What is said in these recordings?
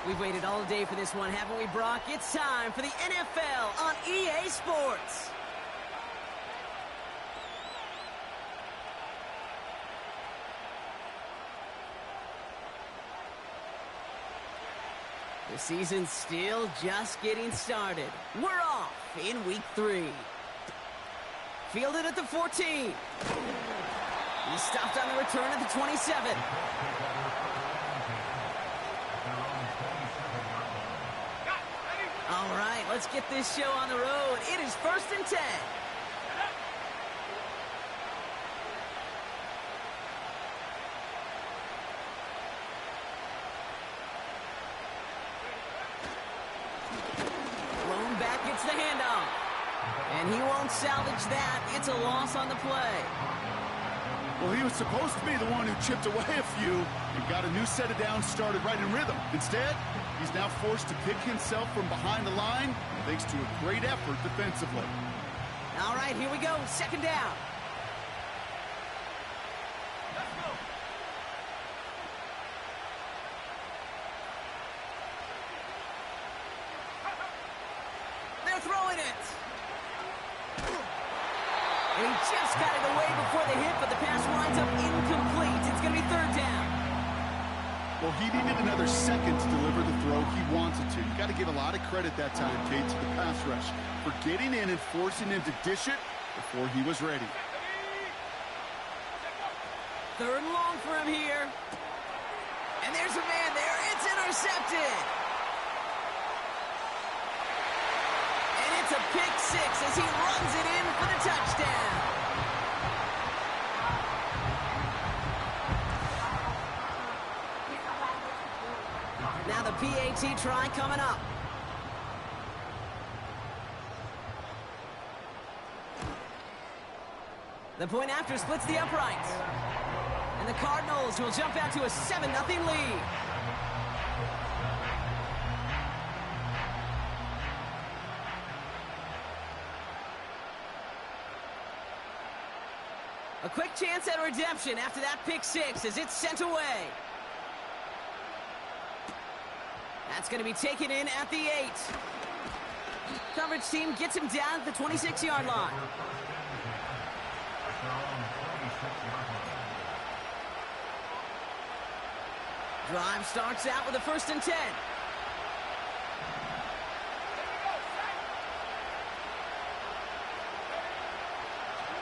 We've waited all day for this one, haven't we, Brock? It's time for the NFL on EA Sports. The season's still just getting started. We're off in week 3. Fielded at the 14. He's stopped on the return at the 27. All right, let's get this show on the road. It is 1st and 10. Blown back gets the handoff. And he won't salvage that. It's a loss on the play. Well, he was supposed to be the one who chipped away a few and got a new set of downs started right in rhythm. Instead, he's now forced to pick himself from behind the line thanks to a great effort defensively. All right, here we go. 2nd down. Let's go. They're throwing it. And he just got it away before the hit, but the pass winds up incomplete. It's going to be 3rd down. Well, he needed another second to deliver the throw he wanted to. You got to give a lot of credit that time, Kate, to the pass rush for getting in and forcing him to dish it before he was ready. 3rd and long for him here. And there's a man there. It's intercepted. And it's a pick 6 as he runs it in for the touchdown. Now the PAT try coming up. The point after splits the uprights. And the Cardinals will jump out to a 7-0 lead. A quick chance at redemption after that pick 6 as it's sent away. That's going to be taken in at the 8. Coverage team gets him down at the 26-yard line. Drive starts out with a 1st and 10.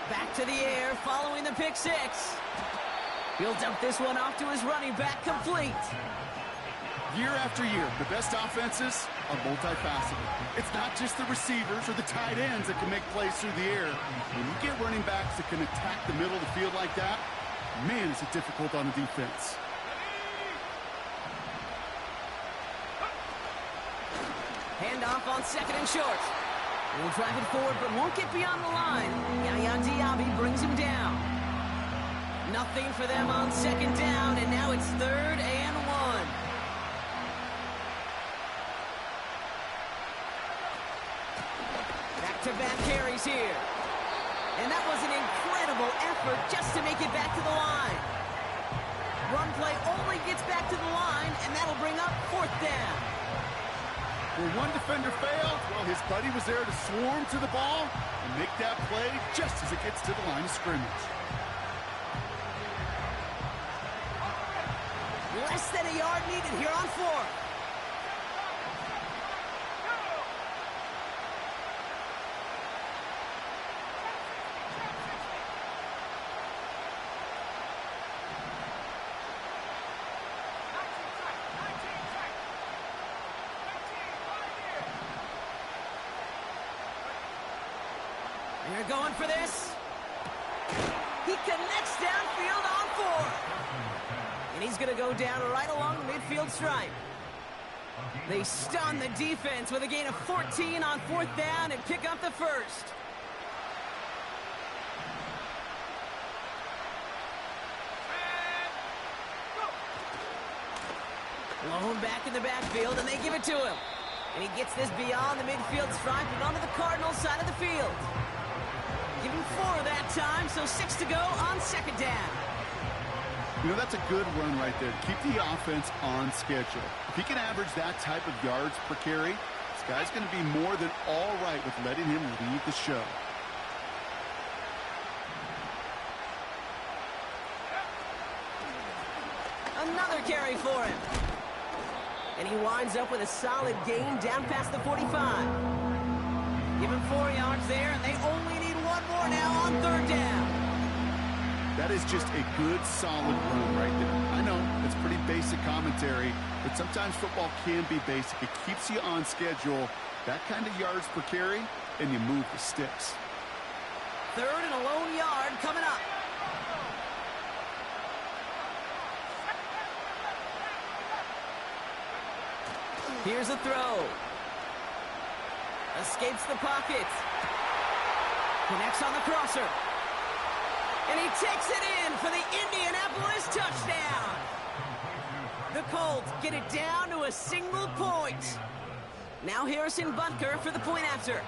Back to the air following the pick 6. He'll dump this one off to his running back, complete. Year after year, the best offenses are multifaceted. It's not just the receivers or the tight ends that can make plays through the air. When you get running backs that can attack the middle of the field like that, man, is it difficult on the defense. Handoff on 2nd and short. He'll drive it forward, but won't get beyond the line. Yaya Diaby brings him down. Nothing for them on 2nd down, and now it's 3rd and 1. Back-to-back carries here. And that was an incredible effort just to make it back to the line. Run play only gets back to the line, and that'll bring up 4th down. Where one defender failed, well, his buddy was there to swarm to the ball and make that play just as it gets to the line of scrimmage. Less than a yard needed here on 4th. And they're going for this. He connects downfield on 4. And he's going to go down right along the midfield stripe. They stun the defense with a gain of 14 on 4th down and pick up the 1st. Blown back in the backfield, and they give it to him. And he gets this beyond the midfield stripe and onto the Cardinals side of the field. Give him 4 that time, so 6 to go on 2nd down. You know, that's a good run right there. Keep the offense on schedule. If he can average that type of yards per carry, this guy's going to be more than all right with letting him lead the show. Another carry for him. And he winds up with a solid gain down past the 45. Give him 4 yards there, and they only need one more now on 3rd down. That is just a good, solid run right there. I know, it's pretty basic commentary, but sometimes football can be basic. It keeps you on schedule, that kind of yards per carry, and you move the sticks. 3rd and a lone yard coming up. Here's a throw. Escapes the pocket. Connects on the crosser. And he takes it in for the Indianapolis touchdown. The Colts get it down to a single point. Now Harrison Butker for the point after.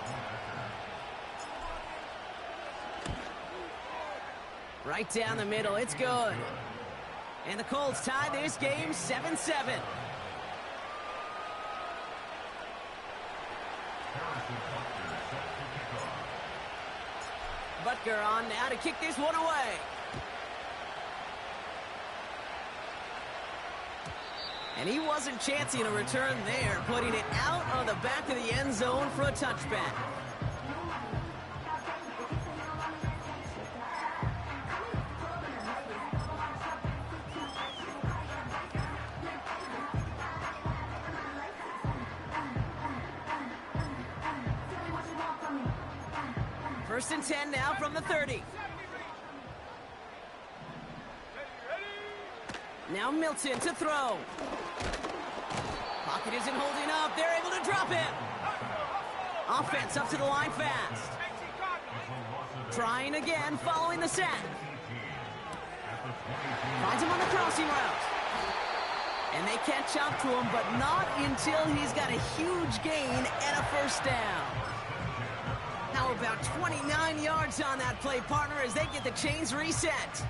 Right down the middle, it's good. And the Colts tie this game 7-7. Butker on now to kick this one away. And he wasn't chancing a return there, putting it out of the back of the end zone for a touchback. First and 10 now from the 30. Now Milton to throw. Pocket isn't holding up. They're able to drop him. Offense up to the line fast. Trying again following the sack. Finds him on the crossing route. And they catch up to him, but not until he's got a huge gain and a first down. How about 29 yards on that play, partner, as they get the chains reset.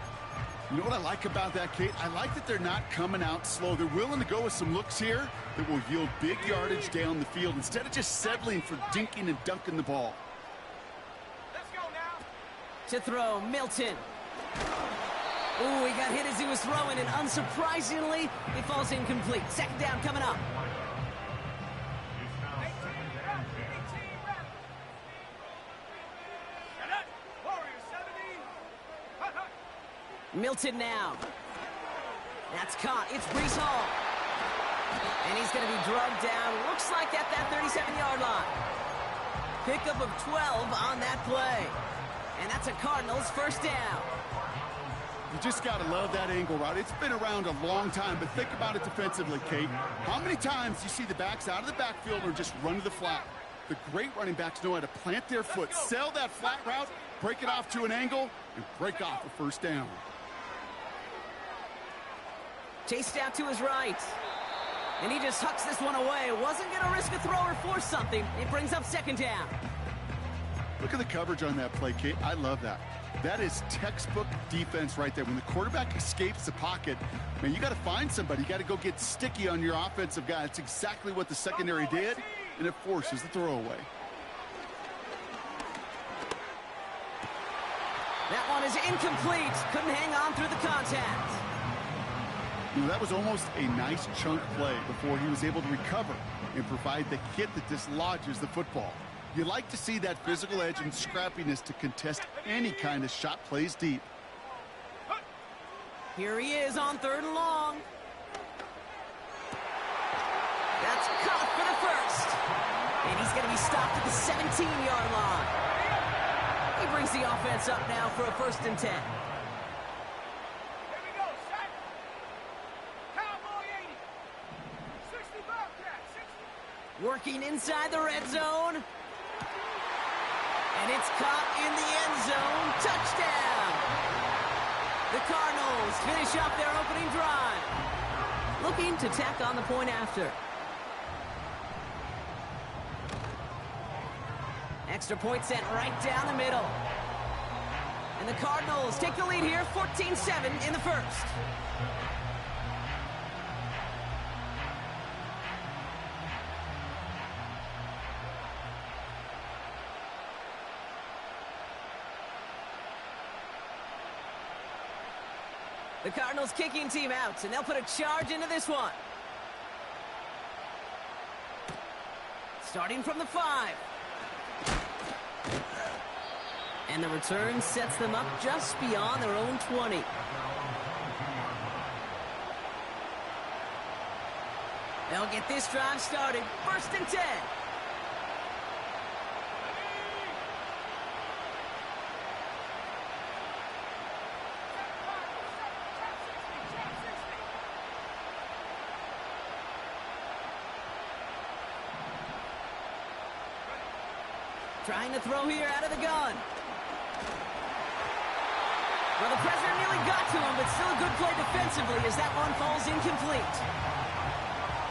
You know what I like about that, Kate? I like that they're not coming out slow. They're willing to go with some looks here that will yield big yardage down the field instead of just settling for dinking and dunking the ball. Let's go now. To throw, Milton. Ooh, he got hit as he was throwing, and unsurprisingly, he falls incomplete. 2nd down coming up. Milton now. That's caught. It's Breece Hall. And he's going to be drugged down. Looks like at that 37-yard line. Pickup of 12 on that play. And that's a Cardinals first down. You just got to love that angle route. It's been around a long time, but think about it defensively, Kate. How many times do you see the backs out of the backfield or just run to the flat? The great running backs know how to plant their foot, sell that flat route, break it off to an angle, and break off a first down. Chased out to his right. And he just hucks this one away. Wasn't going to risk a throw or force something. It brings up 2nd down. Look at the coverage on that play, Kate. I love that. That is textbook defense right there. When the quarterback escapes the pocket, man, you got to find somebody. You got to go get sticky on your offensive guy. That's exactly what the secondary did, and it forces the throwaway. That one is incomplete. Couldn't hang on through the contact. You know, that was almost a nice chunk play before he was able to recover and provide the hit that dislodges the football. You like to see that physical edge and scrappiness to contest any kind of shot plays deep. Here he is on 3rd and long. That's caught for the first. And he's going to be stopped at the 17-yard line. He brings the offense up now for a 1st and 10. Working inside the red zone. And it's caught in the end zone. Touchdown! The Cardinals finish off their opening drive. Looking to tack on the point after. Extra point set right down the middle. And the Cardinals take the lead here, 14-7 in the first. The Cardinals kicking team out, and they'll put a charge into this one. Starting from the 5. And the return sets them up just beyond their own 20. They'll get this drive started. 1st and 10. Trying to throw here out of the gun. Well, the pressure nearly got to him, but still a good play defensively as that one falls incomplete.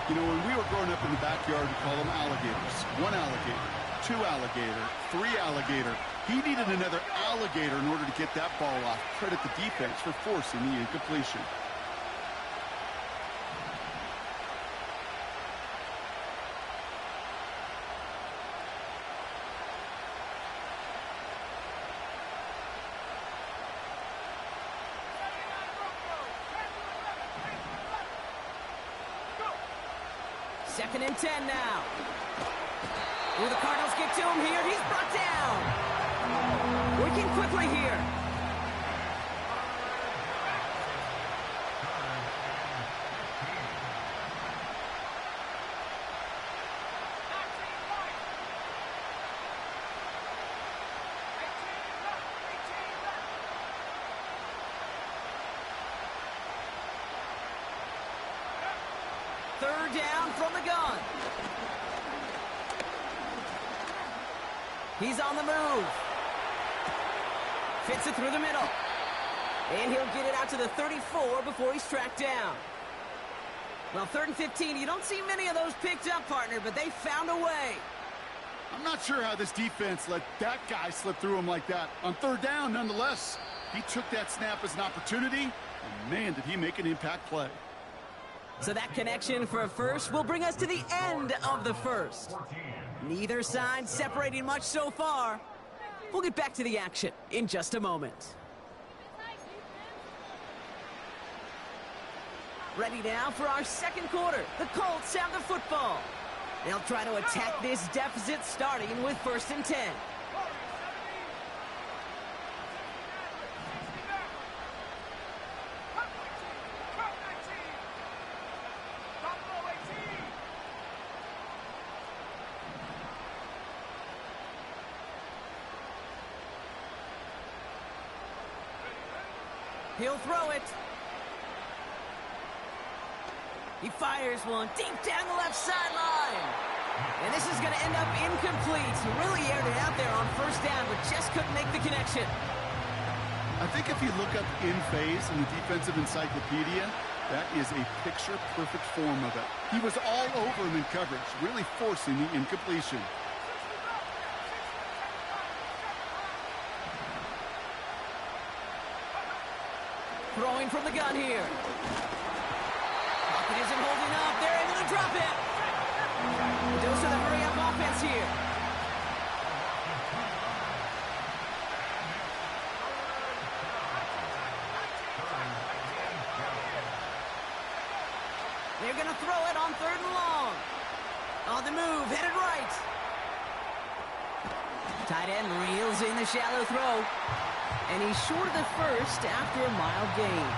You know, when we were growing up in the backyard, we call them alligators. 1 alligator, 2 alligator, 3 alligator. He needed another alligator in order to get that ball off. Credit the defense for forcing the incompletion. Second and 10 now. Will the Cardinals get to him here? He's brought down. Working quickly here. Third down from the gun. He's on the move. Fits it through the middle. And he'll get it out to the 34 before he's tracked down. Well, 3rd and 15, you don't see many of those picked up, partner, but they found a way. I'm not sure how this defense let that guy slip through him like that. On 3rd down, nonetheless, he took that snap as an opportunity, and man, did he make an impact play. So that connection for a first will bring us to the end of the first. Neither side separating much so far. We'll get back to the action in just a moment. Ready now for our second quarter. The Colts have the football. They'll try to attack this deficit starting with 1st and 10. He'll throw it. He fires one deep down the left sideline. And this is going to end up incomplete. He really aired it out there on 1st down, but just couldn't make the connection. I think if you look up in phase in the defensive encyclopedia, that is a picture-perfect form of it. He was all over him in coverage, really forcing the incompletion. Throwing from the gun here. Pocket isn't holding up. They're able to drop it. Dose of the hurry-up offense here. They're going to throw it on 3rd and long. On the move, headed right. Tight end reels in the shallow throw. And he's short of the first after a mild gain.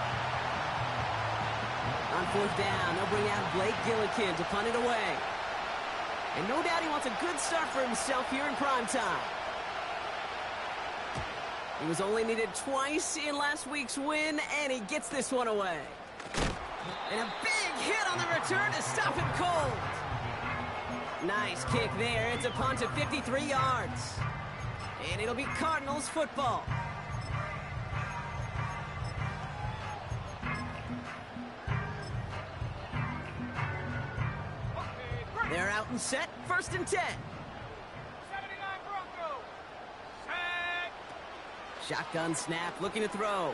On 4th down, they'll bring out Blake Gillikin to punt it away. And no doubt he wants a good start for himself here in prime time. He was only needed twice in last week's win, and he gets this one away. And a big hit on the return to stop him cold. Nice kick there. It's a punt of 53 yards. And it'll be Cardinals football. They're out and set. 1st and 10. Shotgun snap, looking to throw.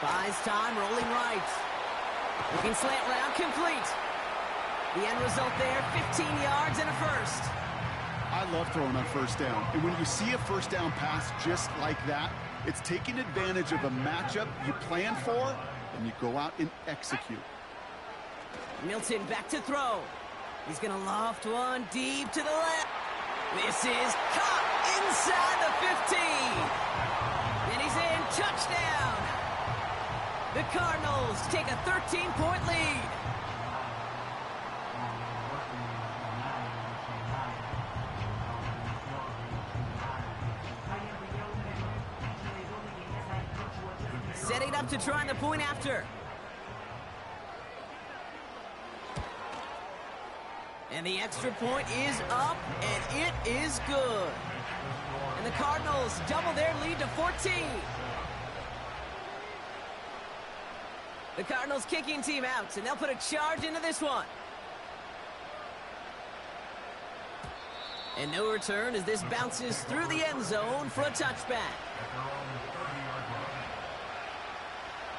Buys time, rolling right. Looking slant route, complete. The end result there, 15 yards and a first. I love throwing on first down. And when you see a first down pass just like that, it's taking advantage of a matchup you plan for, and you go out and execute. Milton back to throw. He's going to loft one deep to the left. This is caught inside the 15. And he's in. Touchdown. The Cardinals take a 13-point lead. Setting up to try the point after. And the extra point is up, and it is good. And the Cardinals double their lead to 14. The Cardinals kicking team out, and they'll put a charge into this one. And no return as this bounces through the end zone for a touchback.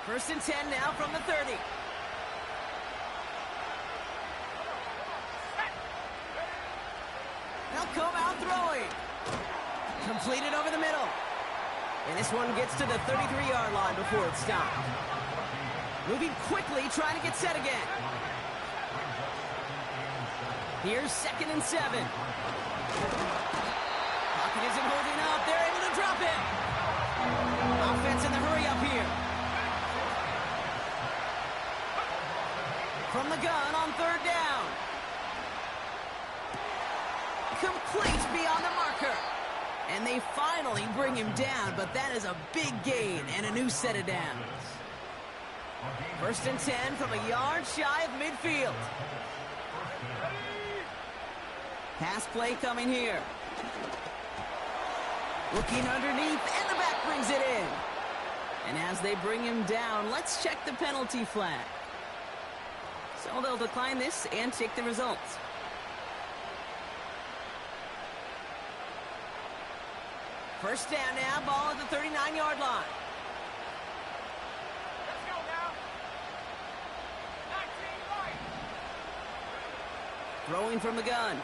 1st and 10 now from the 30. They'll come out throwing. Completed over the middle. And this one gets to the 33-yard line before it's stopped. Moving quickly, trying to get set again. Here's 2nd and 7. Pocket isn't holding up. They're able to drop it. Offense in the hurry up here. From the gun on 3rd down. Complete beyond the marker. And they finally bring him down, but that is a big gain and a new set of downs. 1st and 10 from a yard shy of midfield. Pass play coming here. Looking underneath, and the back brings it in. And as they bring him down, let's check the penalty flag. So they'll decline this and take the results. First down now, ball at the 39-yard line. Let's go now. 19 right. Throwing from the gun.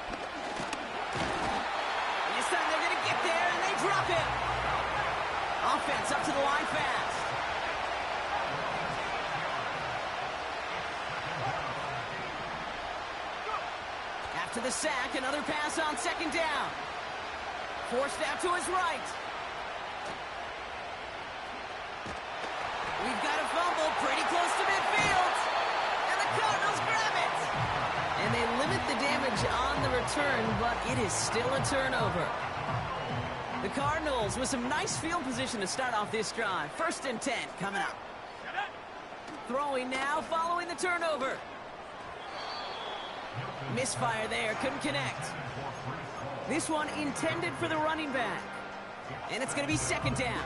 This time they're going to get there, and they drop it. Offense up to the line fast. After the sack, another pass on 2nd down. Forced out to his right. We've got a fumble pretty close to midfield. And the Cardinals grab it. And they limit the damage on the return, but it is still a turnover. The Cardinals with some nice field position to start off this drive. 1st and 10 coming up. Throwing now following the turnover. Misfire there, couldn't connect. This one intended for the running back. And it's going to be 2nd down.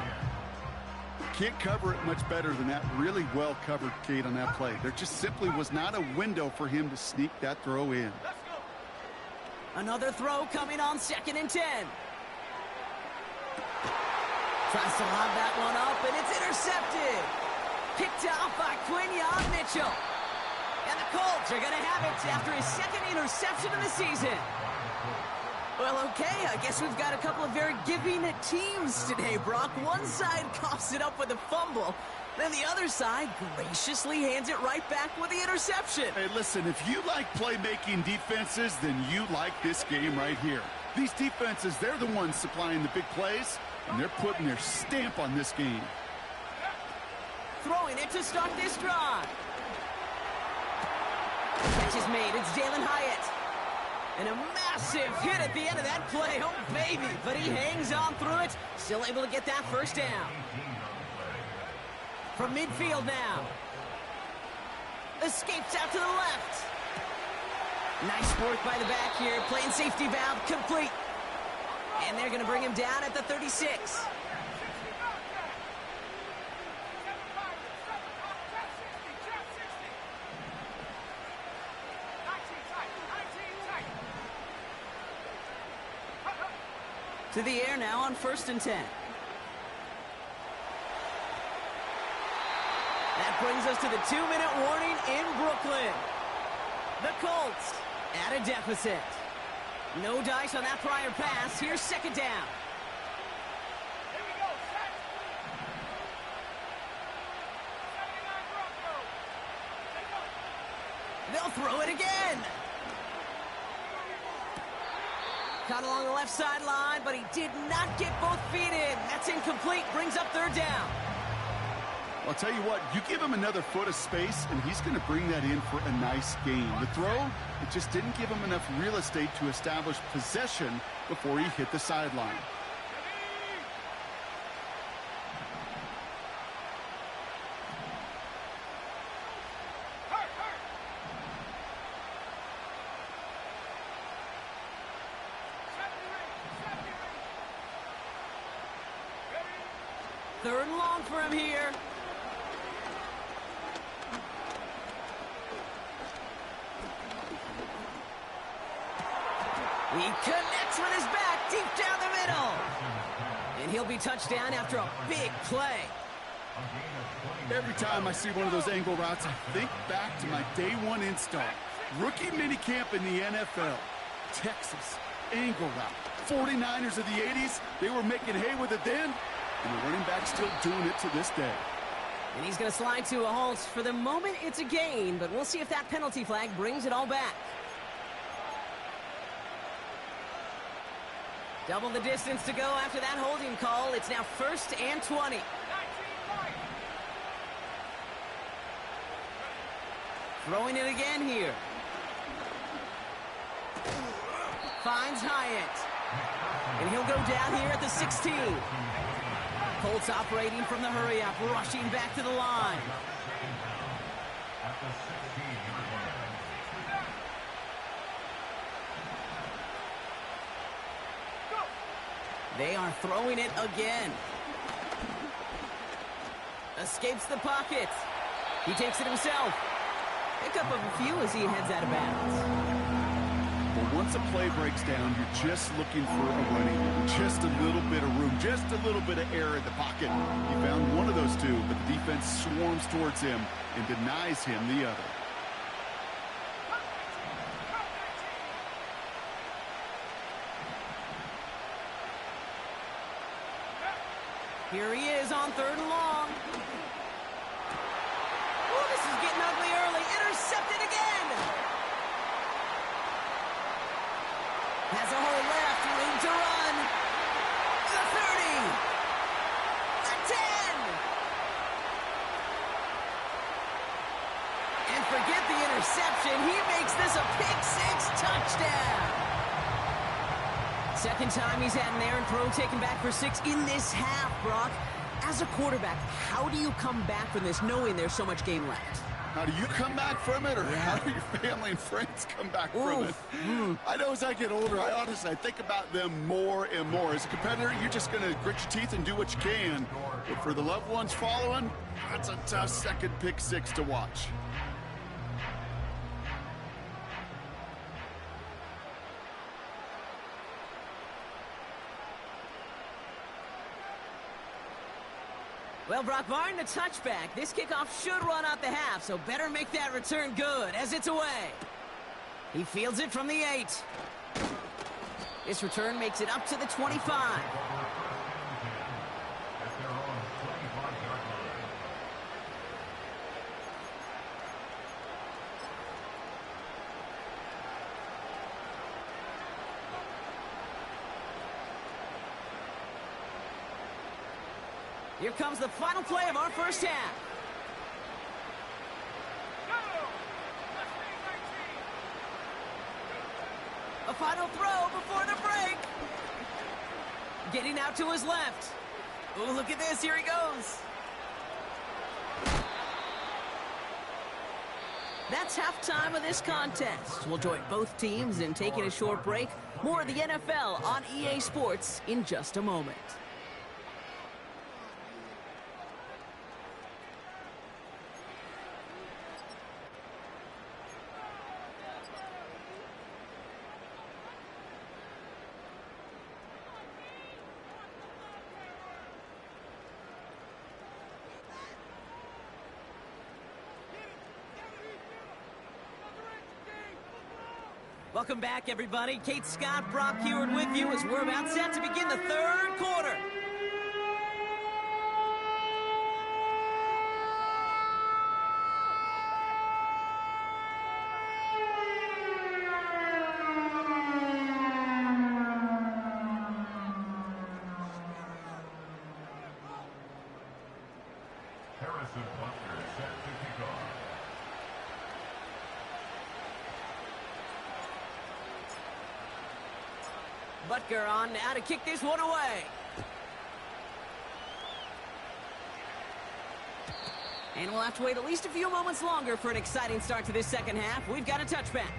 Can't cover it much better than that. Really well covered, Kate, on that play. There just simply was not a window for him to sneak that throw in. Another throw coming on 2nd and 10. Tries to lob that one up, and it's intercepted. Picked off by Quinyon Mitchell. And the Colts are going to have it after his 2nd interception of the season. Well, okay, I guess we've got a couple of very giving teams today, Brock. One side coughs it up with a fumble, then the other side graciously hands it right back with the interception. Hey, listen, if you like playmaking defenses, then you like this game right here. These defenses, they're the ones supplying the big plays, and they're putting their stamp on this game. Throwing it to start this drive. Catch is made. It's Jalen Hyatt. And a massive hit at the end of that play. Oh, baby. But he hangs on through it. Still able to get that 1st down. From midfield now. Escapes out to the left. Nice work by the back here. Playing safety valve complete. And they're going to bring him down at the 36. To the air now on 1st and 10. brings us to the 2-minute warning in Brooklyn. The Colts at a deficit. No dice on that prior pass. Here's second down. They'll throw it again. Caught along the left sideline, but he did not get both feet in. That's incomplete. Brings up third down. I'll tell you what, you give him another foot of space, and he's going to bring that in for a nice gain. The throw, it just didn't give him enough real estate to establish possession before he hit the sideline. Third and long for him here. He connects with his back deep down the middle. And he'll be touchdown after a big play. Every time I see one of those angle routes, I think back to my day one install. Rookie minicamp in the NFL. Texas, angle route. 49ers of the 80s, they were making hay with it then. And the running back's still doing it to this day. And he's going to slide to a halt. For the moment, it's a gain, but we'll see if that penalty flag brings it all back. Double the distance to go after that holding call. It's now 1st and 20. Throwing it again here. Finds Hyatt. And he'll go down here at the 16. Colts operating from the hurry-up, rushing back to the line. They are throwing it again. Escapes the pocket. He takes it himself. Pick up of a few as he heads out of bounds. But once a play breaks down, you're just looking for a running game. Just a little bit of room, just a little bit of air in the pocket. He found one of those two, but the defense swarms towards him and denies him the other. Here he is on 3rd and long. Oh, this is getting ugly early. Intercepted again. Has a hole left. Room to run. The 30. The 10. And forget the interception. He makes this a pick-6 touchdown. Second time he's had an errant throw taken back for 6 in this half, Brock. As a quarterback, how do you come back from this knowing there's so much game left? How do you come back from it, or how do your family and friends come back from it? I know as I get older, I think about them more and more. As a competitor, you're just going to grit your teeth and do what you can. But for the loved ones following, that's a tough second pick-6 to watch. Well, Brock, barring the touchback, this kickoff should run out the half, so better make that return good as it's away. He fields it from the 8. This return makes it up to the 25. Here comes the final play of our first half. A final throw before the break. Getting out to his left. Oh, look at this. Here he goes. That's halftime of this contest. We'll join both teams in taking a short break. More of the NFL on EA Sports in just a moment. Welcome back, everybody. Kate Scott, Brock Heward with you as we're about set to begin the third quarter. Butker on now to kick this one away. And we'll have to wait at least a few moments longer for an exciting start to this second half. We've got a touchback.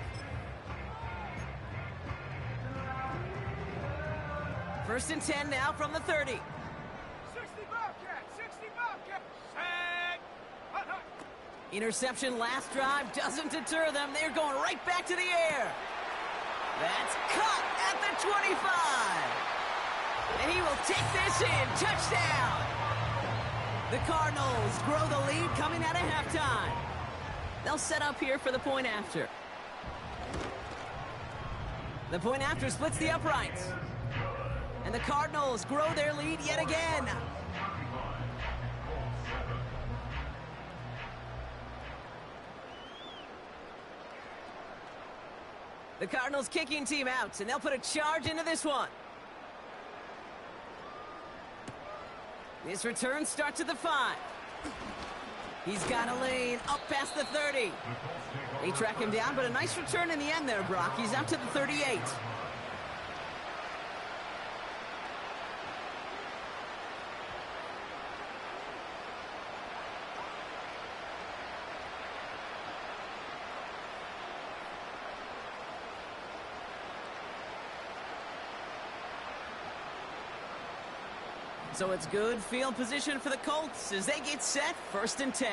First and 10 now from the 30. 60 Bobcat, 60 Bobcat. Interception last drive doesn't deter them. They're going right back to the air. That's caught at the 25. And he will take this in. Touchdown. The Cardinals grow the lead coming out of halftime. They'll set up here for the point after. The point after splits the uprights. And the Cardinals grow their lead yet again. The Cardinals kicking team out, and they'll put a charge into this one. This return starts at the 5. He's got a lane up past the 30. They track him down, but a nice return in the end there, Brock. He's out to the 38. So it's good field position for the Colts as they get set, first and 10.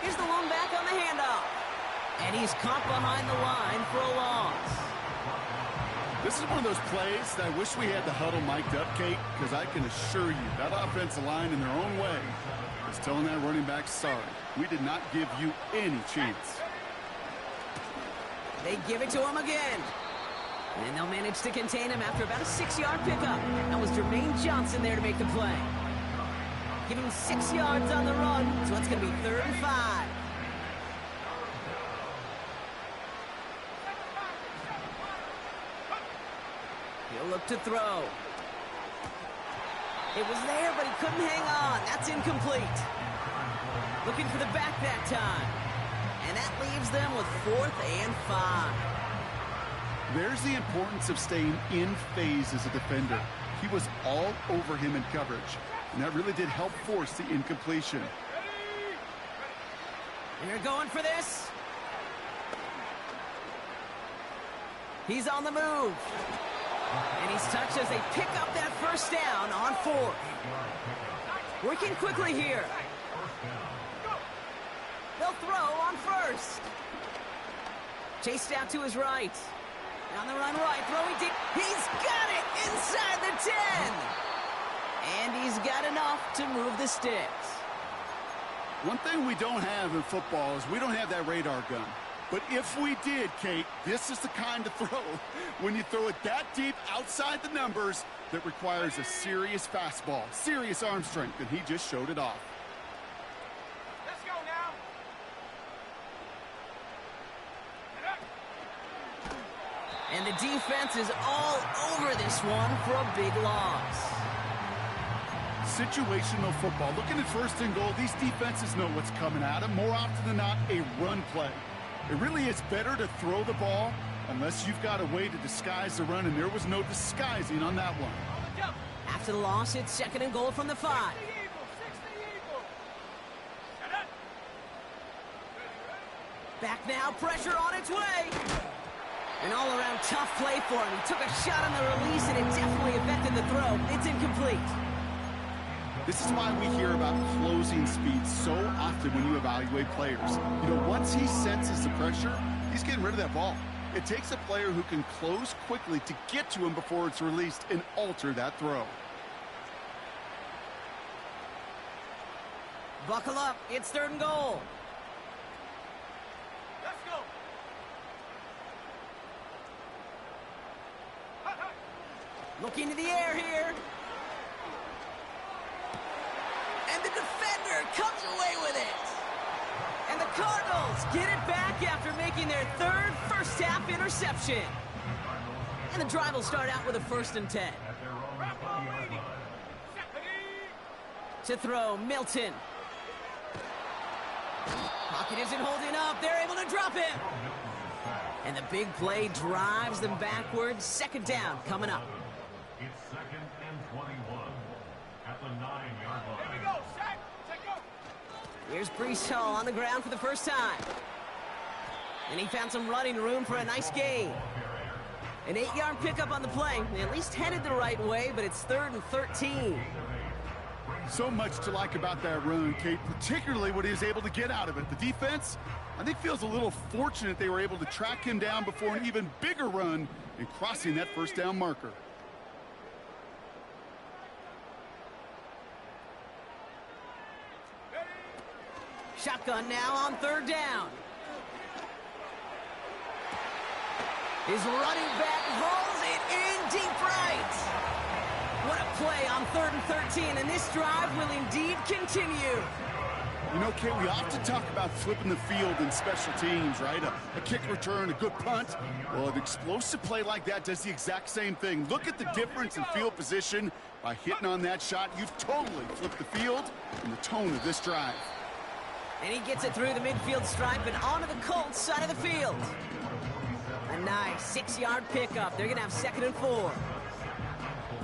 Here's the lone back on the handoff. And he's caught behind the line for a loss. This is one of those plays that I wish we had the huddle mic'd up, Kate, because I can assure you that offensive line in their own way is telling that running back, sorry, we did not give you any chance. They give it to him again. And they'll manage to contain him after about a 6-yard pickup. That was Jermaine Johnson there to make the play. Giving 6 yards on the run, so it's going to be 3rd and 5. He'll look to throw. It was there, but he couldn't hang on. That's incomplete. Looking for the back that time. And that leaves them with 4th and 5. There's the importance of staying in phase as a defender. He was all over him in coverage, and that really did help force the incompletion. They're going for this. He's on the move. And he's touched as they pick up that first down on 4th. Working quickly here. They'll throw on 1st. Chased out to his right. On the run right, throwing deep. He's got it inside the 10. And he's got enough to move the sticks. One thing we don't have in football is we don't have that radar gun. But if we did, Kate, this is the kind of throw, when you throw it that deep outside the numbers, that requires a serious fastball, serious arm strength, and he just showed it off. Let's go now. And the defense is all over this one for a big loss. Situational football. Looking at 1st and goal, these defenses know what's coming at them. More often than not, a run play. It really is better to throw the ball unless you've got a way to disguise the run, and there was no disguising on that one. After the loss, it's 2nd and goal from the 5. Back now, pressure on its way. An all-around tough play for him. He took a shot on the release, and it definitely affected the throw. It's incomplete. This is why we hear about closing speed so often when you evaluate players. You know, once he senses the pressure, he's getting rid of that ball. It takes a player who can close quickly to get to him before it's released and alter that throw. Buckle up. It's 3rd and goal. Looking to the air here. And the defender comes away with it. And the Cardinals get it back after making their third first-half interception. And the drive will start out with a 1st and 10. To throw, Milton. Pocket isn't holding up. They're able to drop him. And the big play drives them backwards. 2nd down coming up. It's 2nd and 21 at the 9-yard line. Here we go, set, take go. Here's Brees Hall on the ground for the first time. And he found some running room for a nice gain. An 8-yard pickup on the play. They at least headed the right way, but it's 3rd and 13. So much to like about that run, Kate, particularly what he was able to get out of it. The defense, I think, feels a little fortunate they were able to track him down before an even bigger run and crossing that 1st down marker. Shotgun now on 3rd down. His running back rolls it in deep right. What a play on 3rd and 13, and this drive will indeed continue. You know, Kate, we often talk about flipping the field in special teams, right? A kick return, a good punt. Well, an explosive play like that does the exact same thing. Look at the difference in field position. By hitting on that shot, you've totally flipped the field and the tone of this drive. And he gets it through the midfield stripe and onto the Colts side of the field. A nice 6-yard pickup. They're going to have 2nd and 4.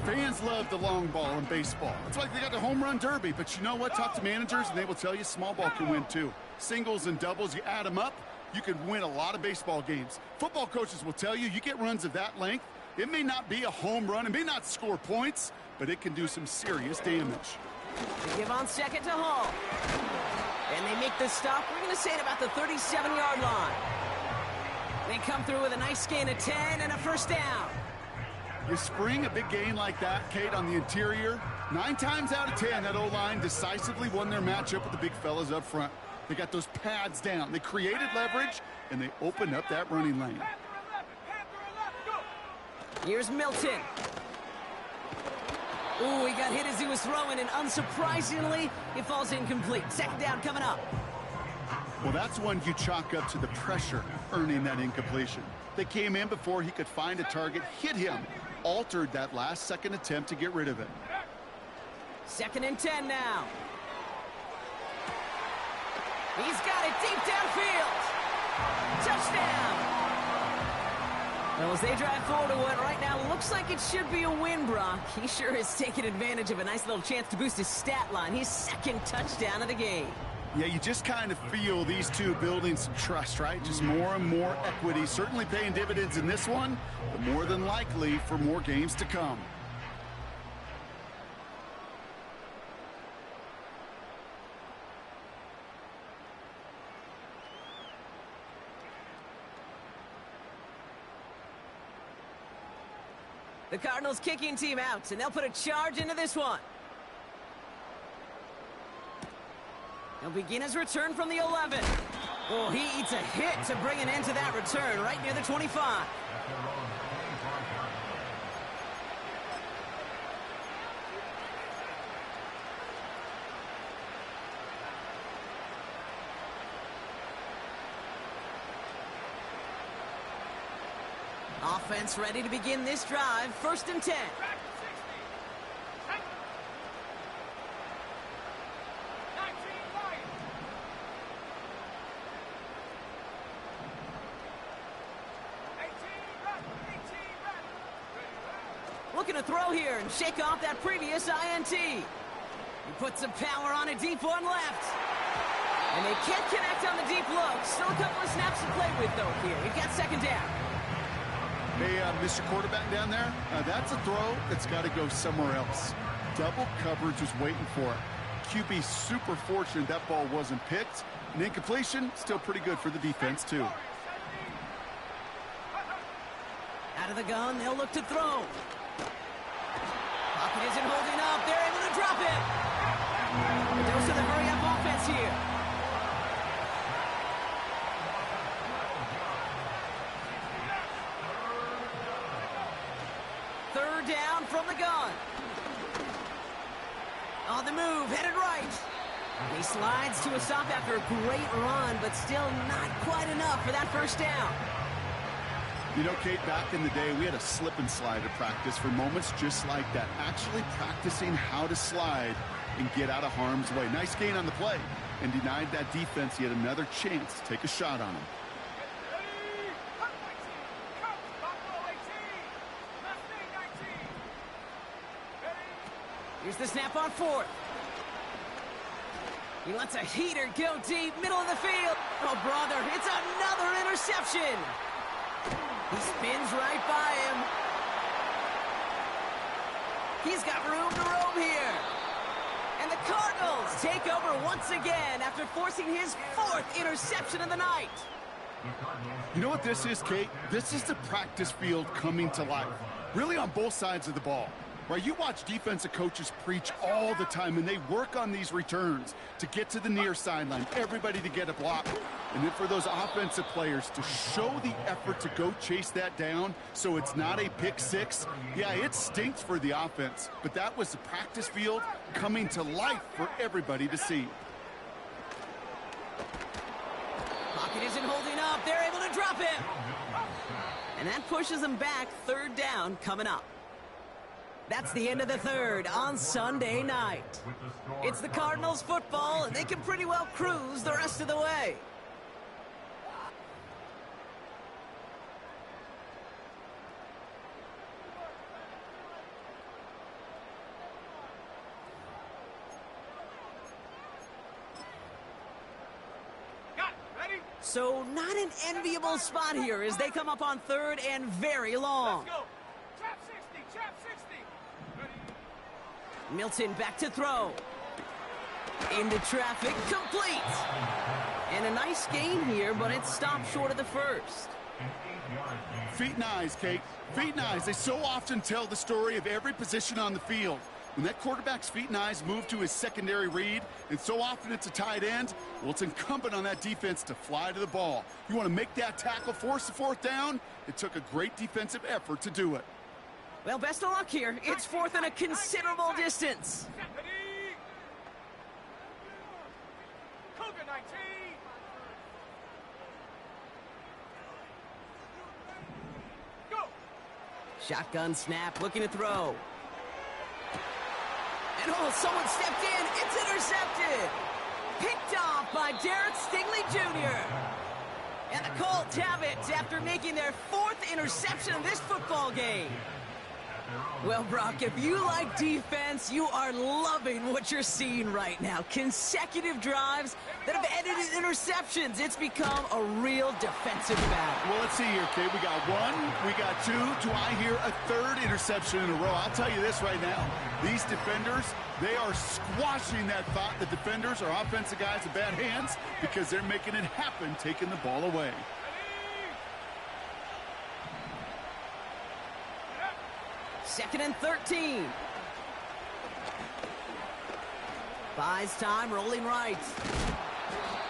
Fans love the long ball in baseball. It's like they got the home run derby, but you know what? Talk to managers, and they will tell you small ball can win too. Singles and doubles, you add them up, you can win a lot of baseball games. Football coaches will tell you get runs of that length. It may not be a home run, it may not score points, but it can do some serious damage. They give on 2nd to Hall. And they make the stop, we're going to say, at about the 37-yard line. They come through with a nice gain of 10 and a 1st down. You spring a big gain like that, Kate, on the interior. 9 times out of 10, that O-line decisively won their matchup with the big fellas up front. They got those pads down. They created leverage, and they opened up that running lane. Here's Milton. Ooh, he got hit as he was throwing, and unsurprisingly, it falls incomplete. 2nd down coming up. Well, that's one you chalk up to the pressure earning that incompletion. They came in before he could find a target, hit him, altered that last-second attempt to get rid of it. 2nd and 10 now. He's got it deep downfield. Touchdown. Well, as they drive forward to what right now looks like it should be a win, Brock, he sure has taken advantage of a nice little chance to boost his stat line. His 2nd touchdown of the game. Yeah, you just kind of feel these two building some trust, right? Just more and more equity, certainly paying dividends in this one, but more than likely for more games to come. The Cardinals kicking team out, and they'll put a charge into this one. He'll begin his return from the 11. Oh, he eats a hit to bring an end to that return right near the 25. Offense ready to begin this drive. 1st and 10. Looking to throw here and shake off that previous INT. He puts some power on a deep one left. And they can't connect on the deep look. Still a couple of snaps to play with, though, here. We've got 2nd down. Hey, Mr. Quarterback down there, that's a throw that's got to go somewhere else. Double coverage was waiting for it. QB super fortunate that ball wasn't picked. An incompletion, still pretty good for the defense, too. Out of the gun, they'll look to throw. Pocket isn't holding up. They're able to drop it. The dose of the hurry-up offense here. down from the gun. On the move, headed right. He slides to a stop after a great run, but still not quite enough for that first down. You know, Kate, back in the day, we had a slip and slide at practice for moments just like that. Actually practicing how to slide and get out of harm's way. Nice gain on the play, and denied that defense yet another chance to take a shot on him. Here's the snap on fourth. He lets a heater go deep, middle of the field. Oh, brother, it's another interception. He spins right by him. He's got room to roam here. And the Cardinals take over once again after forcing his fourth interception of the night. You know what this is, Kate? This is the practice field coming to life. Really on both sides of the ball. Right, you watch defensive coaches preach all the time, and they work on these returns to get to the near sideline, everybody to get a block. And then for those offensive players to show the effort to go chase that down so it's not a pick six, yeah, it stinks for the offense. But that was the practice field coming to life for everybody to see. Pocket isn't holding up. They're able to drop him. And that pushes them back. Third down coming up. That's the end of the third on Sunday night. It's the Cardinals football, and they can pretty well cruise the rest of the way. So not an enviable spot here as they come up on third and very long. Let's go. Trap 60, trap 60. Milton back to throw. Into traffic, complete. And a nice gain here, but it stopped short of the first. Feet and eyes, Kate. Feet and eyes. They so often tell the story of every position on the field. When that quarterback's feet and eyes move to his secondary read, and so often it's a tight end, well, it's incumbent on that defense to fly to the ball. You want to make that tackle, force the fourth down? It took a great defensive effort to do it. Well, best of luck here. It's fourth and a considerable distance. Cougar 19. Go. Shotgun snap, looking to throw. And oh, someone stepped in. It's intercepted. Picked off by Derek Stingley Jr. And the Colts have it after making their fourth interception of this football game. Well, Brock, if you like defense, you are loving what you're seeing right now. Consecutive drives that have ended in interceptions. It's become a real defensive battle. Well, let's see here, Kate. We got one, we got two. Do I hear a third interception in a row? I'll tell you this right now. These defenders, they are squashing that thought that defenders are offensive guys with bad hands because they're making it happen, taking the ball away. Second and 13. Buys time, rolling right.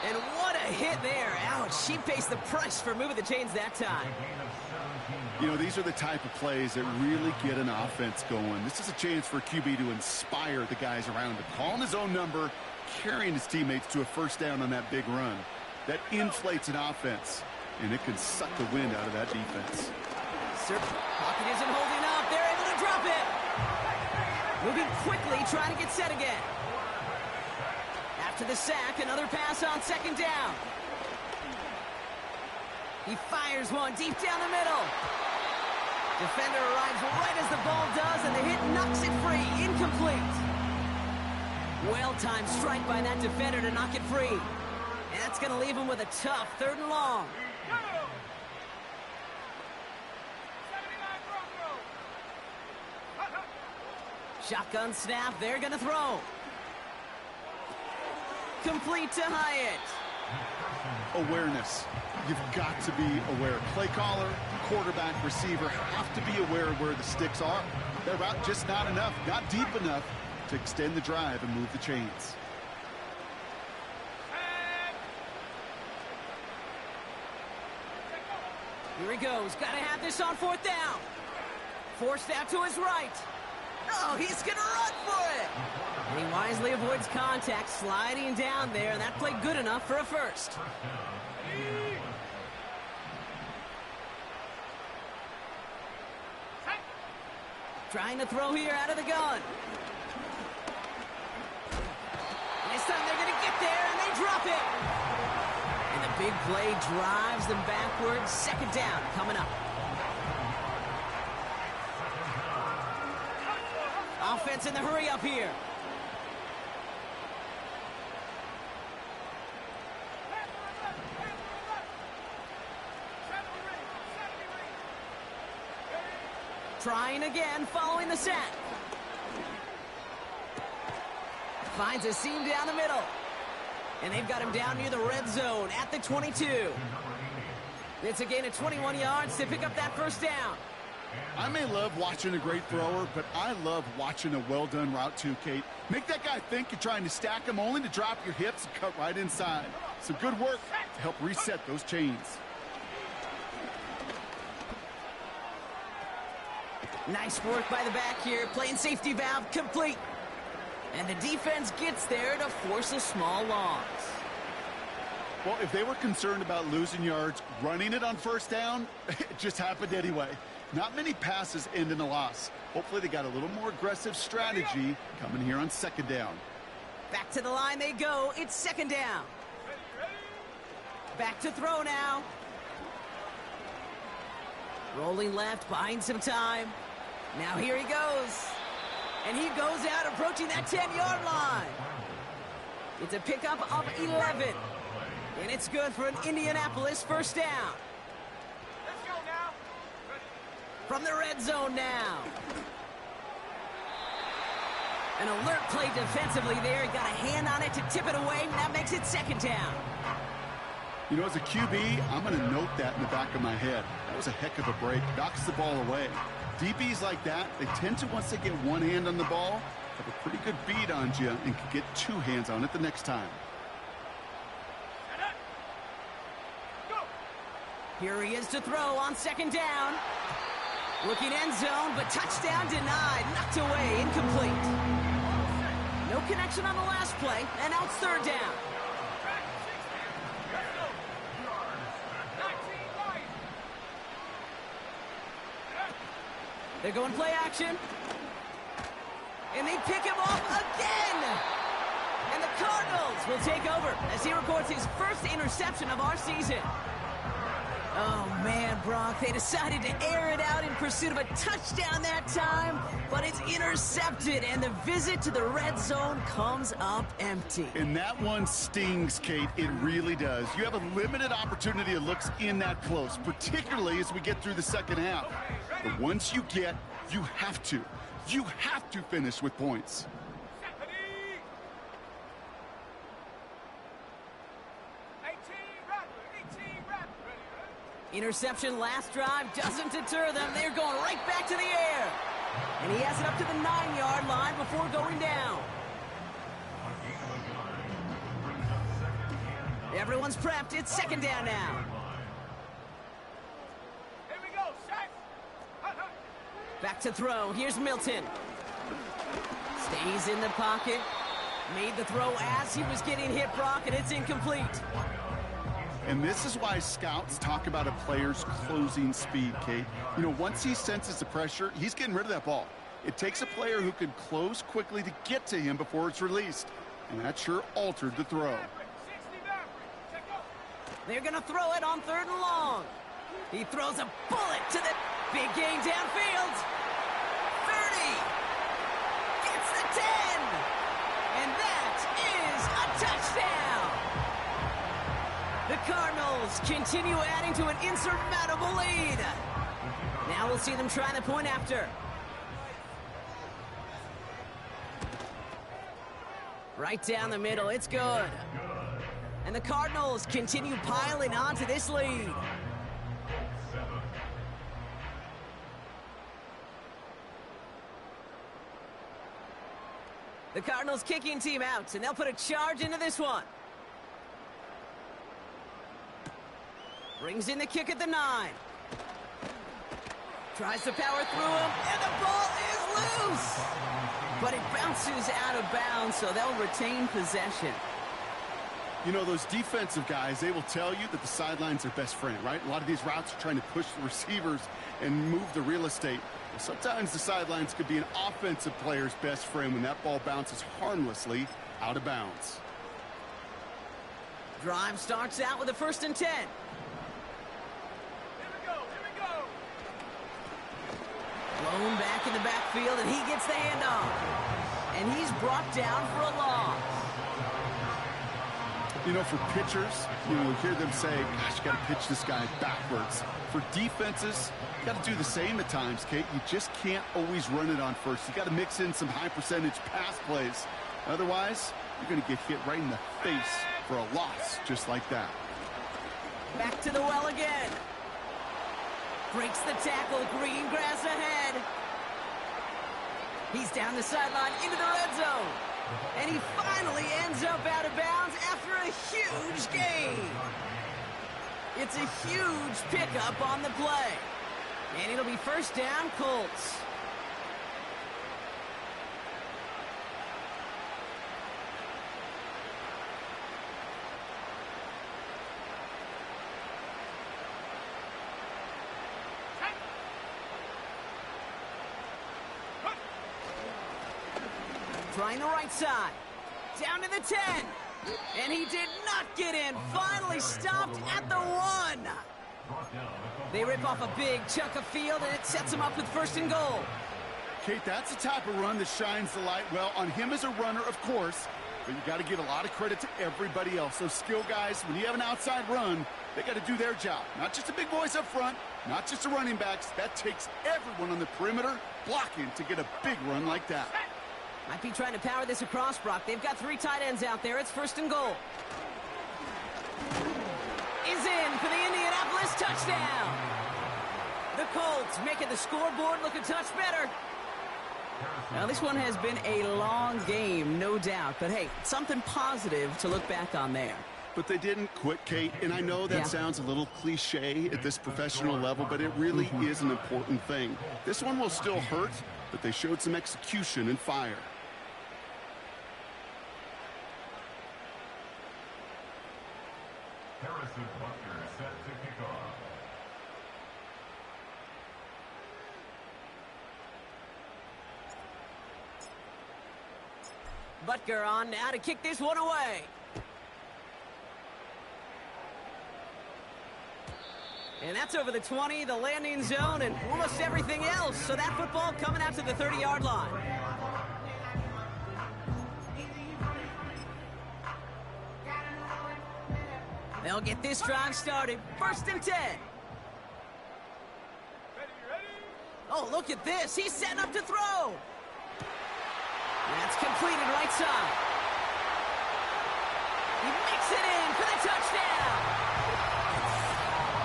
And what a hit there. Ouch, she pays the price for moving the chains that time. You know, these are the type of plays that really get an offense going. This is a chance for QB to inspire the guys around him. Calling his own number, carrying his teammates to a first down on that big run. That inflates an offense, and it can suck the wind out of that defense. Pocket isn't holding up. They're able to drop it. Moving quickly, trying to get set again. After the sack, another pass on second down. He fires one deep down the middle. Defender arrives right as the ball does, and the hit knocks it free. Incomplete. Well-timed strike by that defender to knock it free. And that's going to leave him with a tough third and long. Shotgun snap, they're gonna throw. Complete to Hyatt. Awareness. You've got to be aware. Play caller, quarterback, receiver have to be aware of where the sticks are. That route just not enough, not deep enough to extend the drive and move the chains. Here he goes. Gotta have this on fourth down. Forced out to his right. Oh, he's going to run for it. And he wisely avoids contact, sliding down there, and that played good enough for a first. Trying to throw here out of the gun. And this time they're going to get there, and they drop it. And the big play drives them backwards. Second down coming up. Offense in the hurry up here. Trying again, following the sack. Finds a seam down the middle. And they've got him down near the red zone at the 22. It's a gain of 21 yards to pick up that first down. I may love watching a great thrower, but I love watching a well-done route too, Kate. Make that guy think you're trying to stack him only to drop your hips and cut right inside. Some good work to help reset those chains. Nice work by the back here, playing safety valve complete. And the defense gets there to force a small loss. Well, if they were concerned about losing yards, running it on first down, it just happened anyway. Not many passes end in a loss. Hopefully they got a little more aggressive strategy coming here on second down. Back to the line they go. It's second down. Back to throw now. Rolling left, buying some time. Now here he goes. And he goes out approaching that 10-yard line. It's a pickup of 11. And it's good for an Indianapolis first down. Let's go now. From the red zone now. An alert play defensively there. Got a hand on it to tip it away. And that makes it second down. You know, as a QB, I'm going to note that in the back of my head. That was a heck of a break. Knocks the ball away. DBs like that, they tend to, once they get one hand on the ball, have a pretty good beat on you and can get two hands on it the next time. Here he is to throw on second down. Looking end zone, but touchdown denied. Knocked away, incomplete. No connection on the last play, and now it's third down. They're going play action. And they pick him off again. And the Cardinals will take over as he records his first interception of our season. Oh, man, Brock, they decided to air it out in pursuit of a touchdown that time, but it's intercepted, and the visit to the red zone comes up empty. And that one stings, Kate. It really does. You have a limited opportunity that looks in that close, particularly as we get through the second half. But once you get, you have to finish with points. Interception last drive doesn't deter them. They're going right back to the air. And he has it up to the 9-yard line before going down. Everyone's prepped. It's second down now. Here we go, set. Back to throw. Here's Milton. Stays in the pocket. Made the throw as he was getting hit, Brock, and it's incomplete. And this is why scouts talk about a player's closing speed, Kate. You know, once he senses the pressure, he's getting rid of that ball. It takes a player who can close quickly to get to him before it's released. And that sure altered the throw. They're going to throw it on third and long. He throws a bullet to the big gain downfield. 30. Gets the 10. And that is a touchdown. The Cardinals continue adding to an insurmountable lead. Now we'll see them try the point after. Right down the middle, it's good. And the Cardinals continue piling on to this lead. The Cardinals kicking team out, and they'll put a charge into this one. Brings in the kick at the 9. Tries to power through him, and the ball is loose. But it bounces out of bounds, so they'll retain possession. You know, those defensive guys, they will tell you that the sidelines are best friend, right? A lot of these routes are trying to push the receivers and move the real estate. Well, sometimes the sidelines could be an offensive player's best friend when that ball bounces harmlessly out of bounds. Drive starts out with a 1st and 10. Here we go, here we go. Blown back in the backfield, and he gets the handoff. And he's brought down for a loss. You know, for pitchers, you hear them say, gosh, you got to pitch this guy backwards. For defenses, you got to do the same at times, Kate. You just can't always run it on first. You got to mix in some high percentage pass plays. Otherwise, you're going to get hit right in the face for a loss just like that. Back to the well again. Breaks the tackle, green grass ahead. He's down the sideline into the red zone. And he finally ends up out of bounds after a huge gain. It's a huge pickup on the play. And it'll be 1st down, Colts. Trying the right side. Down to the 10. And he did not get in. Finally stopped at the 1. They rip off a big chunk of field, and it sets him up with 1st and goal. Kate, that's the type of run that shines the light well on him as a runner, of course. But you got to give a lot of credit to everybody else. Those skill guys, when you have an outside run, they got to do their job. Not just the big boys up front, not just the running backs. That takes everyone on the perimeter blocking to get a big run like that. Might be trying to power this across, Brock. They've got 3 tight ends out there. It's 1st and goal. Is in for the Indianapolis touchdown. The Colts making the scoreboard look a touch better. Now, this one has been a long game, no doubt. But, hey, something positive to look back on there. But they didn't quit, Kate, and I know that sounds a little cliche at this professional level, but it really is an important thing. This one will still hurt, but they showed some execution and fire. Harrison Butker set to kick off. Butker on now to kick this one away. And that's over the 20, the landing zone, and almost everything else. So that football coming out to the 30-yard line. They'll get this drive started. 1st and 10. Ready, ready? Oh, look at this. He's setting up to throw. That's completed right side. He makes it in for the touchdown.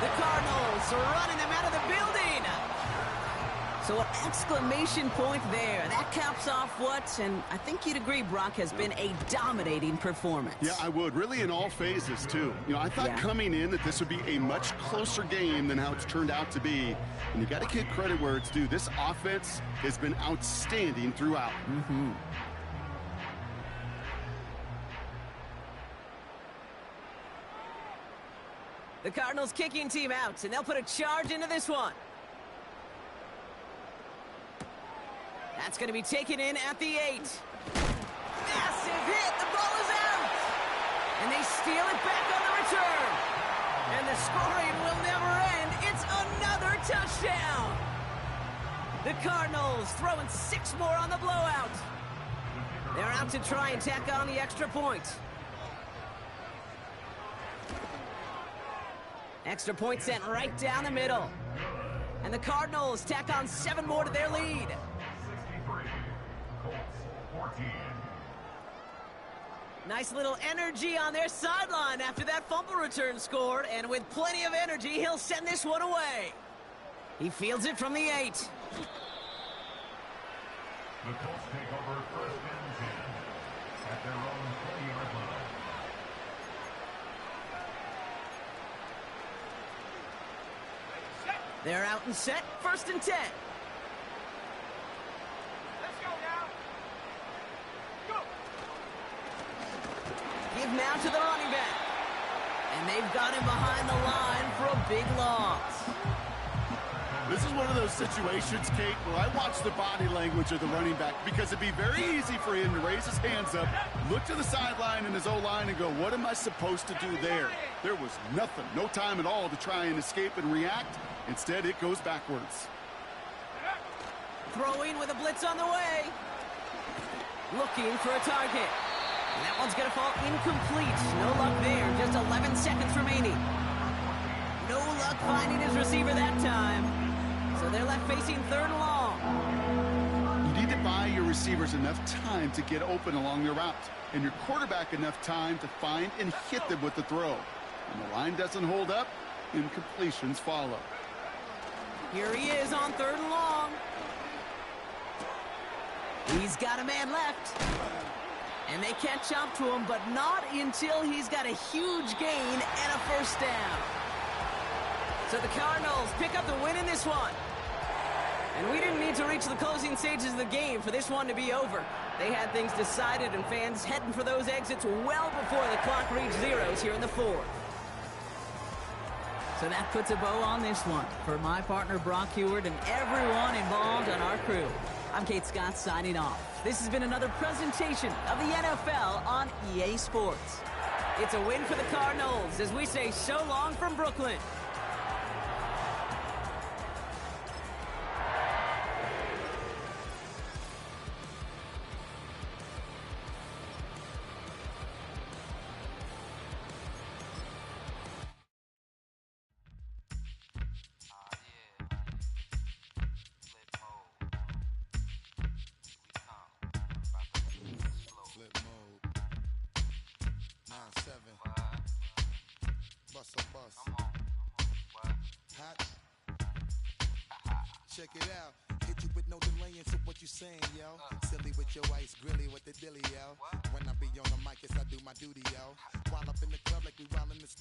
The Cardinals are running them out of the building. So an exclamation point there. That caps off what, and I think you'd agree, Brock, has been a dominating performance. Yeah, I would. Really in all phases, too. You know, I thought coming in that this would be a much closer game than how it's turned out to be. And you got to give credit where it's due. This offense has been outstanding throughout. The Cardinals kicking team out, and they'll put a charge into this one. That's going to be taken in at the 8. Massive hit. The ball is out. And they steal it back on the return. And the scoring will never end. It's another touchdown. The Cardinals throwing 6 more on the blowout. They're out to try and tack on the extra point. Extra point sent right down the middle. And the Cardinals tack on 7 more to their lead. 63, Colts 14. Nice little energy on their sideline after that fumble return scored. And with plenty of energy, he'll send this one away. He fields it from the 8. The Colts take over 1st and 10 at their own 20-yard line. Set. They're out and set, 1st and 10. Let's go now. Go. Give now to the running back. And they've got him behind the line for a big loss. This is one of those situations, Kate, where I watch the body language of the running back because it'd be very easy for him to raise his hands up, look to the sideline in his O-line and go, what am I supposed to do there? There was nothing, no time at all to try and escape and react. Instead, it goes backwards. Throwing with a blitz on the way. Looking for a target. And that one's going to fall incomplete. No luck there. Just 11 seconds remaining. No luck finding his receiver that time. So they're left facing 3rd and long. You need to buy your receivers enough time to get open along their route, and your quarterback enough time to find and hit them with the throw. When the line doesn't hold up, incompletions follow. Here he is on 3rd and long. He's got a man left. And they catch up to him, but not until he's got a huge gain and a 1st down. So the Cardinals pick up the win in this one. And we didn't need to reach the closing stages of the game for this one to be over. They had things decided and fans heading for those exits well before the clock reached zeros here in the 4th. So that puts a bow on this one. For my partner Brock Heward and everyone involved on our crew, I'm Kate Scott signing off. This has been another presentation of the NFL on EA Sports. It's a win for the Cardinals as we say so long from Brooklyn. Check it out. Hit you with no delay into what you saying, yo. Silly with your ice grilly with the dilly, yo. When I be on the mic, yes, I do my duty, yo. While up in the club like we while in the